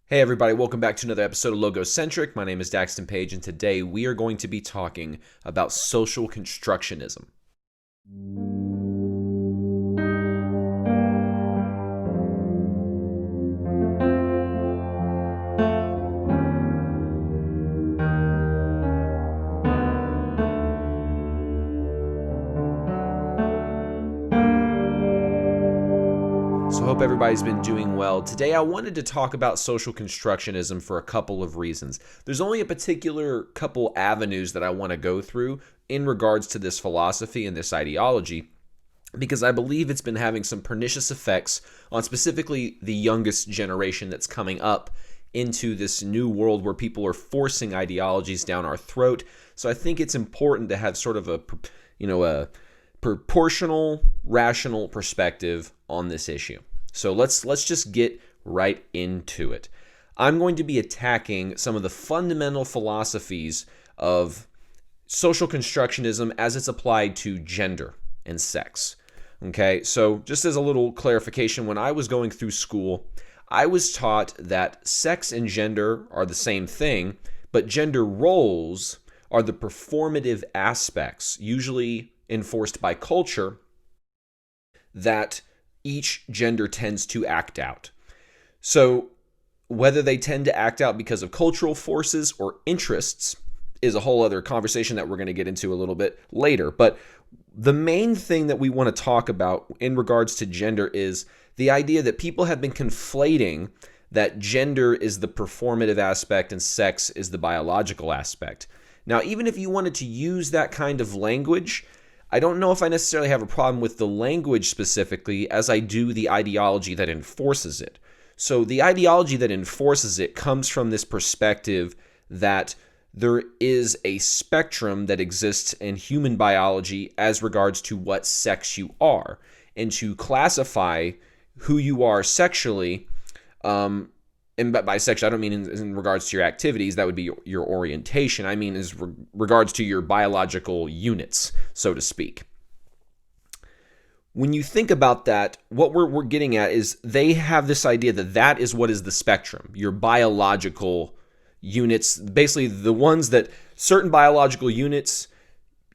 Hey everybody, welcome back to another episode of Logocentric. My name is Daxton Page, and today we are going to be talking about social constructionism. So I hope everybody's been doing well. Today I wanted to talk about social constructionism for a couple of reasons. There's only a particular couple avenues that I want to go through in regards to this philosophy and this ideology, because I believe it's been having some pernicious effects on specifically the youngest generation that's coming up into this new world where people are forcing ideologies down our throat. So I think it's important to have sort of a proportional, rational perspective on this issue. So let's just get right into it. I'm going to be attacking some of the fundamental philosophies of social constructionism as it's applied to gender and sex. Okay, so just as a little clarification, when I was going through school, I was taught that sex and gender are the same thing, but gender roles are the performative aspects, usually enforced by culture, that each gender tends to act out. So whether they tend to act out because of cultural forces or interests is a whole other conversation that we're going to get into a little bit later. But the main thing that we want to talk about in regards to gender is the idea that people have been conflating that gender is the performative aspect and sex is the biological aspect. Now, even if you wanted to use that kind of language, I don't know if I necessarily have a problem with the language specifically as I do the ideology that enforces it. So the ideology that enforces it comes from this perspective that there is a spectrum that exists in human biology as regards to what sex you are. And to classify who you are sexually, and by sexual, I don't mean in regards to your activities, that would be your orientation. I mean as regards to your biological units, so to speak. When you think about that, what we're getting at is they have this idea that that is what is the spectrum, your biological units, basically the ones that certain biological units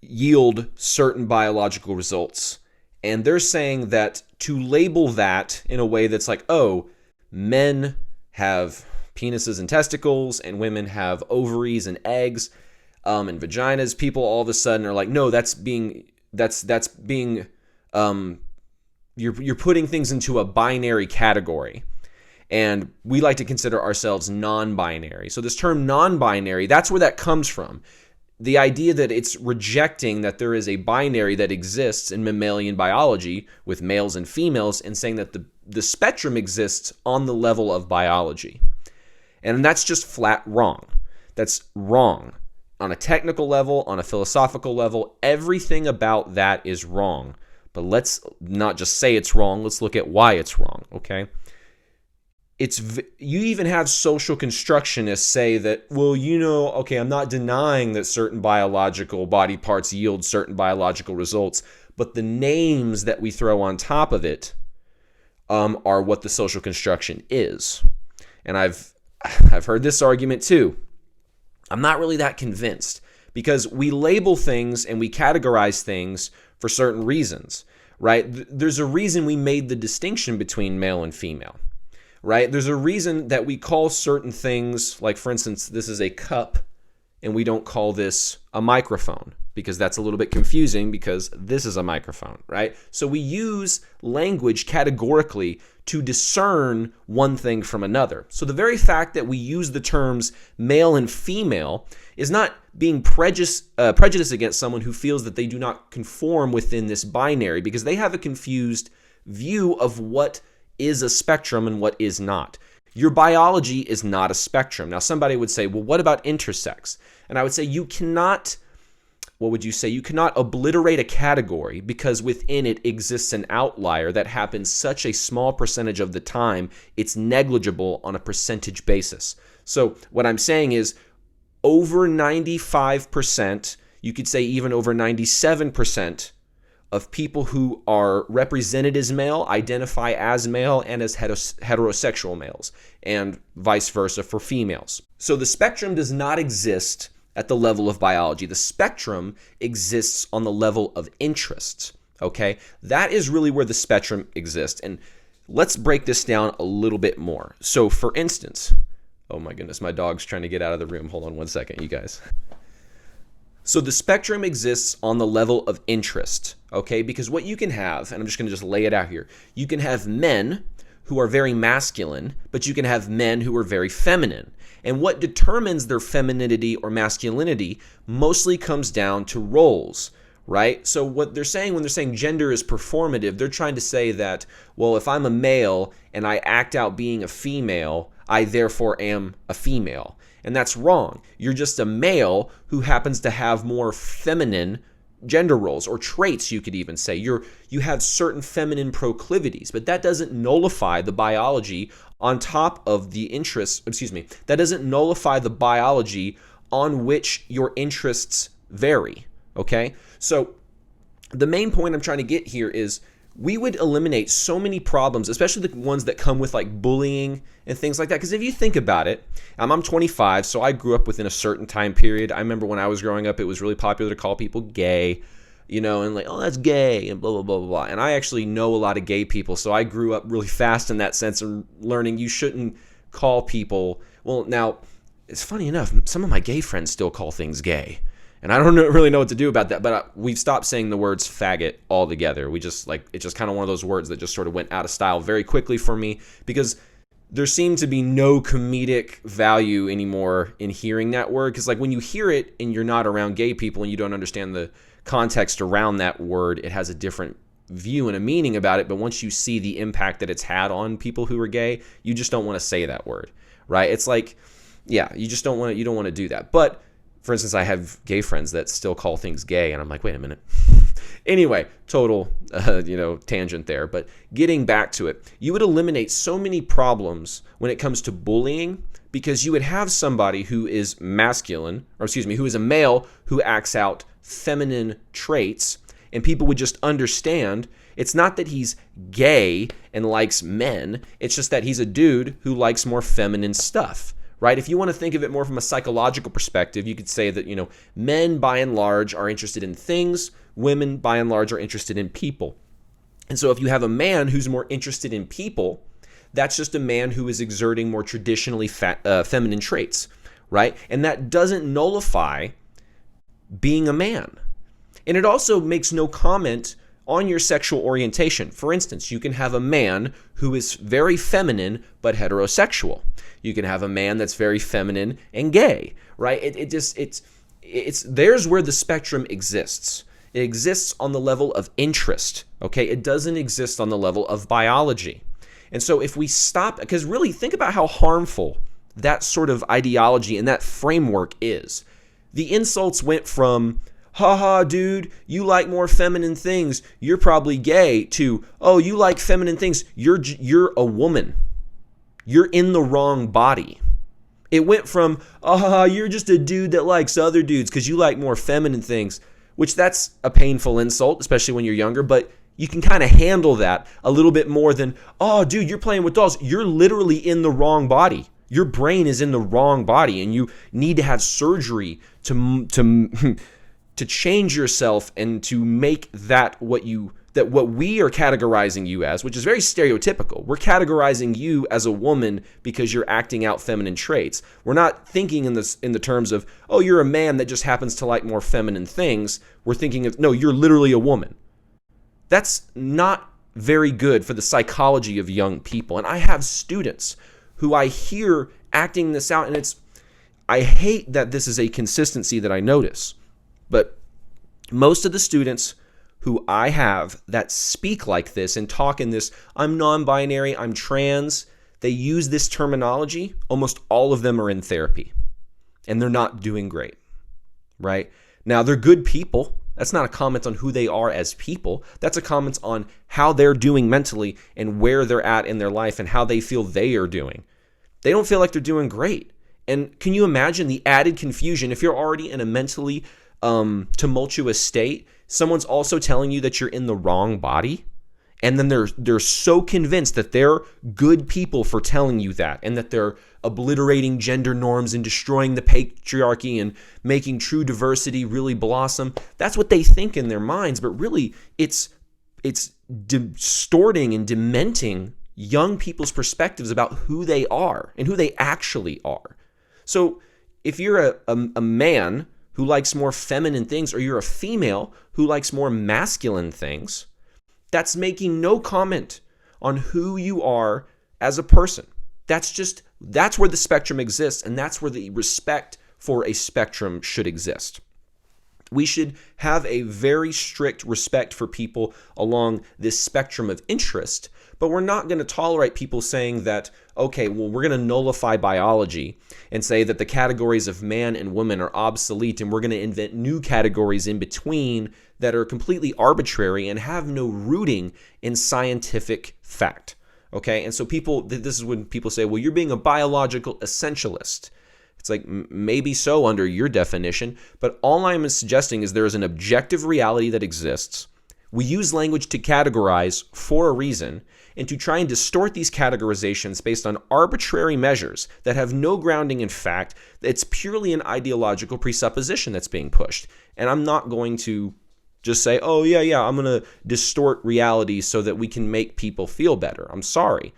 yield certain biological results. And they're saying that to label that in a way that's like, oh, men have penises and testicles and women have ovaries and eggs and vaginas, people all of a sudden are like, no, you're putting things into a binary category. And we like to consider ourselves non-binary. So this term non-binary, that's where that comes from. The idea that it's rejecting that there is a binary that exists in mammalian biology with males and females and saying that the spectrum exists on the level of biology. And that's just flat wrong. That's wrong. On a technical level, on a philosophical level, everything about that is wrong. But let's not just say it's wrong, let's look at why it's wrong, okay? You even have social constructionists say that, well, okay, I'm not denying that certain biological body parts yield certain biological results, but the names that we throw on top of it are what the social construction is. And I've heard this argument too. I'm not really that convinced because we label things and we categorize things for certain reasons, right? There's a reason we made the distinction between male and female. Right? There's a reason that we call certain things, like for instance, this is a cup, and we don't call this a microphone, because that's a little bit confusing because this is a microphone, right? So we use language categorically to discern one thing from another. So the very fact that we use the terms male and female is not being prejudiced against someone who feels that they do not conform within this binary, because they have a confused view of what is a spectrum and what is not. Your biology is not a spectrum. Now, somebody would say, well, what about intersex? And I would say you cannot obliterate a category because within it exists an outlier that happens such a small percentage of the time, it's negligible on a percentage basis. So what I'm saying is over 95%, you could say even over 97% of people who are represented as male, identify as male, and as heterosexual males, and vice versa for females. So the spectrum does not exist at the level of biology. The spectrum exists on the level of interests, okay? That is really where the spectrum exists. And let's break this down a little bit more. So for instance, oh my goodness, my dog's trying to get out of the room. Hold on one second, you guys. So the spectrum exists on the level of interest, okay? Because what you can have, and I'm just going to just lay it out here, you can have men who are very masculine, but you can have men who are very feminine. And what determines their femininity or masculinity mostly comes down to roles, right? So what they're saying when they're saying gender is performative, they're trying to say that, well, if I'm a male and I act out being a female, I therefore am a female. And that's wrong. You're just a male who happens to have more feminine gender roles or traits, you could even say. You have certain feminine proclivities, but that doesn't nullify the biology on top of the interests, that doesn't nullify the biology on which your interests vary, okay? So the main point I'm trying to get here is we would eliminate so many problems, especially the ones that come with like bullying and things like that. Because if you think about it, I'm 25, so I grew up within a certain time period. I remember when I was growing up, it was really popular to call people gay, and like, oh, that's gay, and blah, blah, blah, blah, blah. And I actually know a lot of gay people, so I grew up really fast in that sense and learning you shouldn't call people, well, now, it's funny enough, some of my gay friends still call things gay. And I don't really know what to do about that, but we've stopped saying the words faggot altogether. We just it's just kind of one of those words that just sort of went out of style very quickly for me because there seemed to be no comedic value anymore in hearing that word. Because like when you hear it and you're not around gay people and you don't understand the context around that word, it has a different view and a meaning about it. But once you see the impact that it's had on people who are gay, you just don't want to say that word, right? It's like, yeah, you don't want to do that. But for instance, I have gay friends that still call things gay, and I'm like, wait a minute. Anyway, total, tangent there. But getting back to it, you would eliminate so many problems when it comes to bullying because you would have somebody who is who is a male who acts out feminine traits, and people would just understand it's not that he's gay and likes men. It's just that he's a dude who likes more feminine stuff. Right? If you want to think of it more from a psychological perspective, you could say that, men by and large are interested in things, women by and large are interested in people. And so if you have a man who's more interested in people, that's just a man who is exerting more traditionally feminine traits, right? And that doesn't nullify being a man. And it also makes no comment on your sexual orientation. For instance, you can have a man who is very feminine but heterosexual. You can have a man that's very feminine and gay, right? It's there's where the spectrum exists. It exists on the level of interest, okay? It doesn't exist on the level of biology. And so if we stop, because really think about how harmful that sort of ideology and that framework is. The insults went from, haha, dude, you like more feminine things, you're probably gay, to, oh, you like feminine things, you're a woman. You're in the wrong body. It went from, you're just a dude that likes other dudes because you like more feminine things, which that's a painful insult, especially when you're younger, but you can kind of handle that a little bit more than, oh, dude, you're playing with dolls. You're literally in the wrong body. Your brain is in the wrong body, and you need to have surgery to change yourself and to make that what we are categorizing you as, which is very stereotypical. We're categorizing you as a woman because you're acting out feminine traits. We're not thinking in the terms of, oh, you're a man that just happens to like more feminine things. We're thinking of, no, you're literally a woman. That's not very good for the psychology of young people. And I have students who I hear acting this out, and I hate that this is a consistency that I notice. But most of the students who I have that speak like this and talk in this, I'm non-binary, I'm trans, they use this terminology, almost all of them are in therapy. And they're not doing great, right? Now, they're good people. That's not a comment on who they are as people. That's a comment on how they're doing mentally and where they're at in their life and how they feel they are doing. They don't feel like they're doing great. And can you imagine the added confusion if you're already in a mentally tumultuous state, someone's also telling you that you're in the wrong body, and then they're so convinced that they're good people for telling you that, and that they're obliterating gender norms and destroying the patriarchy and making true diversity really blossom. That's what they think in their minds, but really it's distorting and dementing young people's perspectives about who they are and who they actually are. So if you're a man who likes more feminine things, or you're a female who likes more masculine things, that's making no comment on who you are as a person. That's where the spectrum exists, and that's where the respect for a spectrum should exist. We should have a very strict respect for people along this spectrum of interest, but we're not going to tolerate people saying that, okay, well, we're going to nullify biology and say that the categories of man and woman are obsolete, and we're going to invent new categories in between that are completely arbitrary and have no rooting in scientific fact. Okay, and so this is when people say, well, you're being a biological essentialist. It's like, maybe so under your definition, but all I'm suggesting is there is an objective reality that exists. We use language to categorize for a reason, and to try and distort these categorizations based on arbitrary measures that have no grounding in fact. It's purely an ideological presupposition that's being pushed. And I'm not going to just say, oh, yeah, I'm going to distort reality so that we can make people feel better. I'm sorry.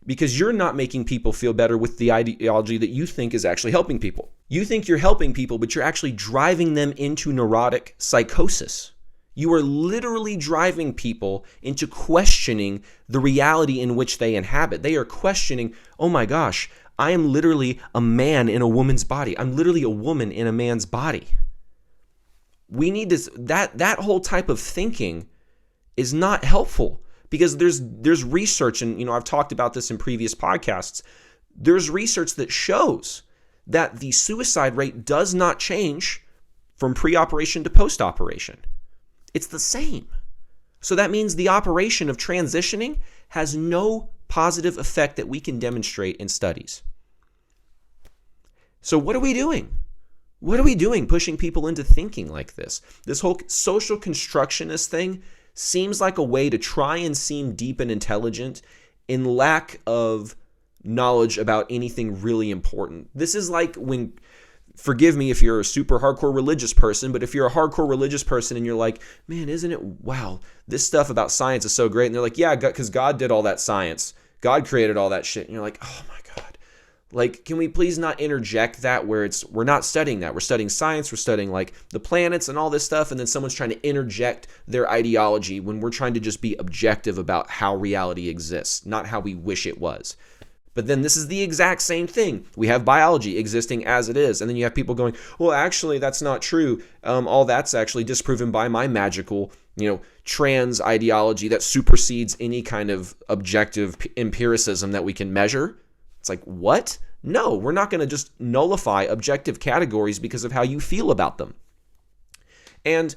Because you're not making people feel better with the ideology that you think is actually helping people. You think you're helping people, but you're actually driving them into neurotic psychosis. You are literally driving people into questioning the reality in which they inhabit. They are questioning, oh my gosh, I am literally a man in a woman's body. I'm literally a woman in a man's body. We need this, that whole type of thinking is not helpful, because there's research, and I've talked about this in previous podcasts. There's research that shows that the suicide rate does not change from pre-operation to post-operation. It's the same. So that means the operation of transitioning has no positive effect that we can demonstrate in studies. So what are we doing? What are we doing pushing people into thinking like this? This whole social constructionist thing seems like a way to try and seem deep and intelligent in lack of knowledge about anything really important. This is like when, forgive me if you're a super hardcore religious person, but if you're a hardcore religious person and you're like, man, isn't it, wow, this stuff about science is so great. And they're like, yeah, because God did all that science. God created all that shit. And you're like, oh my God. Like, can we please not interject that where we're not studying that. We're studying science. We're studying like the planets and all this stuff. And then someone's trying to interject their ideology when we're trying to just be objective about how reality exists, not how we wish it was. But then this is the exact same thing. We have biology existing as it is. And then you have people going, well, actually, that's not true. All that's actually disproven by my magical, trans ideology that supersedes any kind of objective empiricism that we can measure. It's like, what? No, we're not going to just nullify objective categories because of how you feel about them. And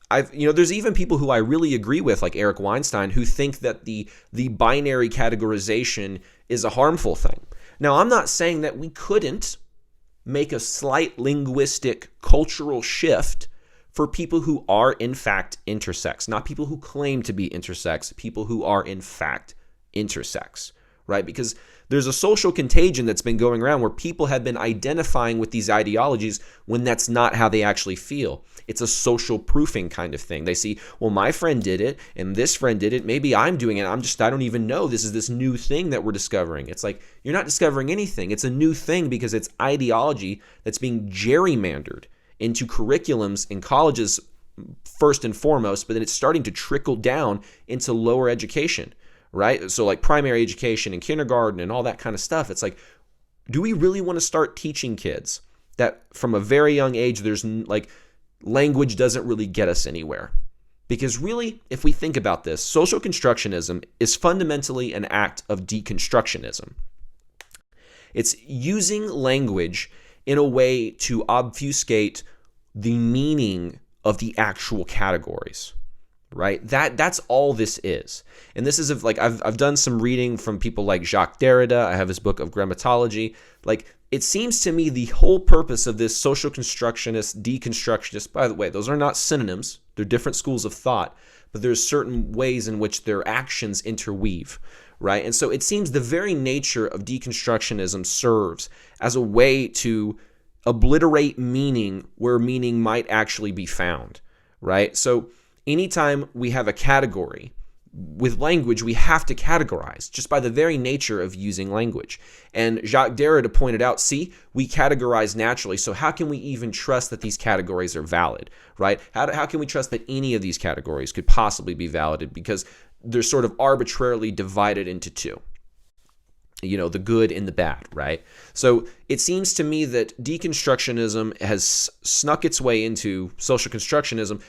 there's even people who I really agree with, like Eric Weinstein, who think that the binary categorization is a harmful thing. Now, I'm not saying that we couldn't make a slight linguistic cultural shift for people who are in fact intersex, not people who claim to be intersex, people who are in fact intersex, right? Because there's a social contagion that's been going around where people have been identifying with these ideologies when that's not how they actually feel. It's a social proofing kind of thing. They see, well, my friend did it and this friend did it. Maybe I'm doing it. I don't even know. This is this new thing that we're discovering. It's like, you're not discovering anything. It's a new thing because it's ideology that's being gerrymandered into curriculums in colleges first and foremost, but then it's starting to trickle down into lower education. Right? So like primary education and kindergarten and all that kind of stuff. It's like, do we really want to start teaching kids that from a very young age, there's like language doesn't really get us anywhere? Because really, if we think about this, social constructionism is fundamentally an act of deconstructionism. It's using language in a way to obfuscate the meaning of the actual categories. right? That's all this is. And this is like I've done some reading from people like Jacques Derrida. I have his book of Grammatology. Like, it seems to me the whole purpose of this social constructionist, deconstructionist, by the way, those are not synonyms. They're different schools of thought, but there's certain ways in which their actions interweave, right? And so it seems the very nature of deconstructionism serves as a way to obliterate meaning where meaning might actually be found, right? So anytime we have a category, with language, we have to categorize just by the very nature of using language. And Jacques Derrida pointed out, see, we categorize naturally, so how can we even trust that these categories are valid, right? How can we trust that any of these categories could possibly be valid because they're sort of arbitrarily divided into two? You know, the good and the bad, right? So it seems to me that deconstructionism has snuck its way into social constructionism.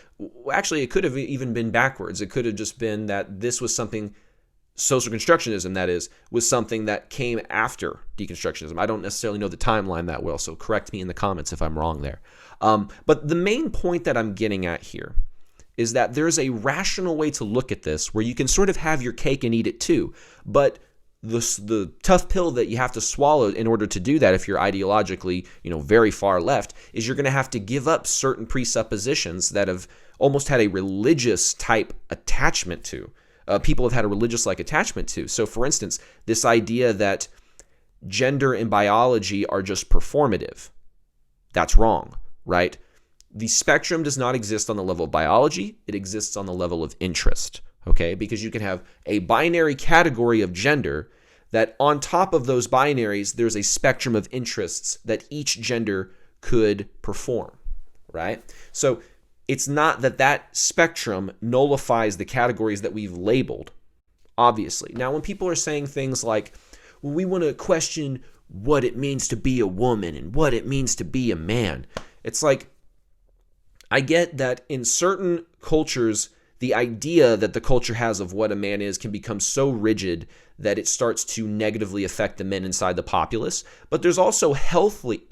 Actually, it could have even been backwards. It could have just been that this was something, social constructionism, that is, was something that came after deconstructionism. I don't necessarily know the timeline that well, so correct me in the comments if I'm wrong there. But the main point that I'm getting at here is that there's a rational way to look at this where you can sort of have your cake and eat it too, but the tough pill that you have to swallow in order to do that, if you're ideologically, very far left, is you're going to have to give up certain presuppositions that have almost had a religious type attachment to. People have had a religious-like attachment to. So, for instance, this idea that gender and biology are just performative. That's wrong, right? The spectrum does not exist on the level of biology. It exists on the level of interest. Okay, because you can have a binary category of gender that on top of those binaries, there's a spectrum of interests that each gender could perform, right? So it's not that spectrum nullifies the categories that we've labeled, obviously. Now, when people are saying things like, well, we want to question what it means to be a woman and what it means to be a man, it's like, I get that in certain cultures, the idea that the culture has of what a man is can become so rigid that it starts to negatively affect the men inside the populace. But there's also healthily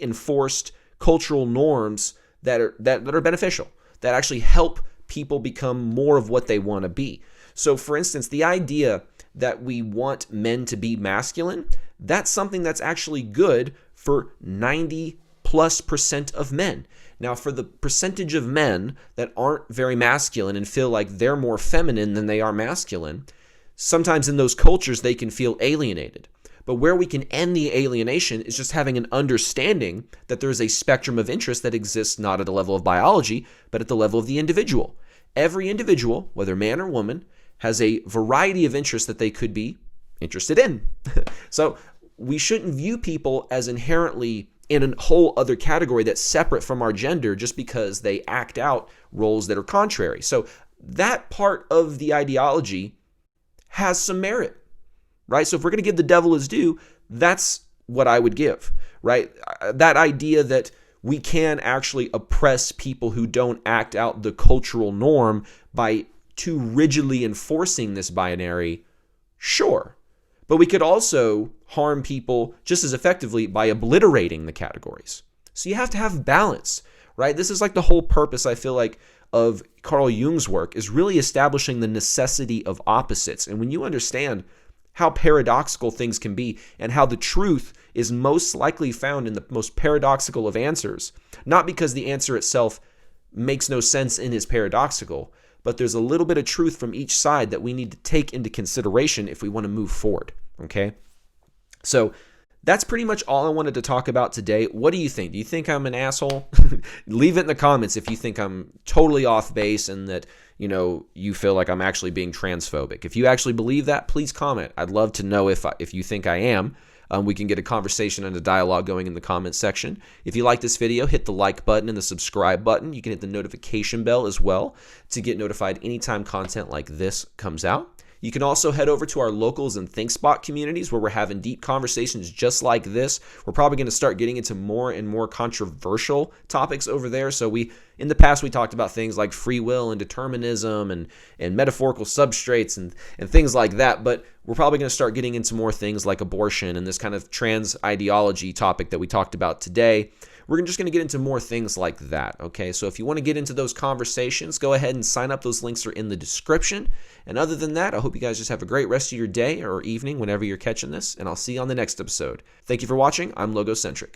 enforced cultural norms that are beneficial, that actually help people become more of what they want to be. So, for instance, the idea that we want men to be masculine, that's something that's actually good for 90+% of men. Now, for the percentage of men that aren't very masculine and feel like they're more feminine than they are masculine, sometimes in those cultures they can feel alienated. But where we can end the alienation is just having an understanding that there's a spectrum of interest that exists not at the level of biology, but at the level of the individual. Every individual, whether man or woman, has a variety of interests that they could be interested in. So we shouldn't view people as inherently in a whole other category that's separate from our gender just because they act out roles that are contrary. So that part of the ideology has some merit, right? So if we're going to give the devil his due, that's what I would give, right? That idea that we can actually oppress people who don't act out the cultural norm by too rigidly enforcing this binary, sure. But we could also harm people just as effectively by obliterating the categories. So you have to have balance, right? This is like the whole purpose, I feel like, of Carl Jung's work is really establishing the necessity of opposites. And when you understand how paradoxical things can be and how the truth is most likely found in the most paradoxical of answers, not because the answer itself makes no sense and is paradoxical, but there's a little bit of truth from each side that we need to take into consideration if we want to move forward, okay? So that's pretty much all I wanted to talk about today. What do you think? Do you think I'm an asshole? Leave it in the comments if you think I'm totally off base and that, you feel like I'm actually being transphobic. If you actually believe that, please comment. I'd love to know if you think I am. We can get a conversation and a dialogue going in the comments section. If you like this video, hit the like button and the subscribe button. You can hit the notification bell as well to get notified anytime content like this comes out. You can also head over to our locals and ThinkSpot communities where we're having deep conversations just like this. We're probably going to start getting into more and more controversial topics over there. So in the past, we talked about things like free will and determinism and metaphorical substrates and things like that. But we're probably going to start getting into more things like abortion and this kind of trans ideology topic that we talked about today. we're just going to get into more things like that, okay? So if you want to get into those conversations, go ahead and sign up. Those links are in the description. And other than that, I hope you guys just have a great rest of your day or evening whenever you're catching this, and I'll see you on the next episode. Thank you for watching. I'm Logocentric.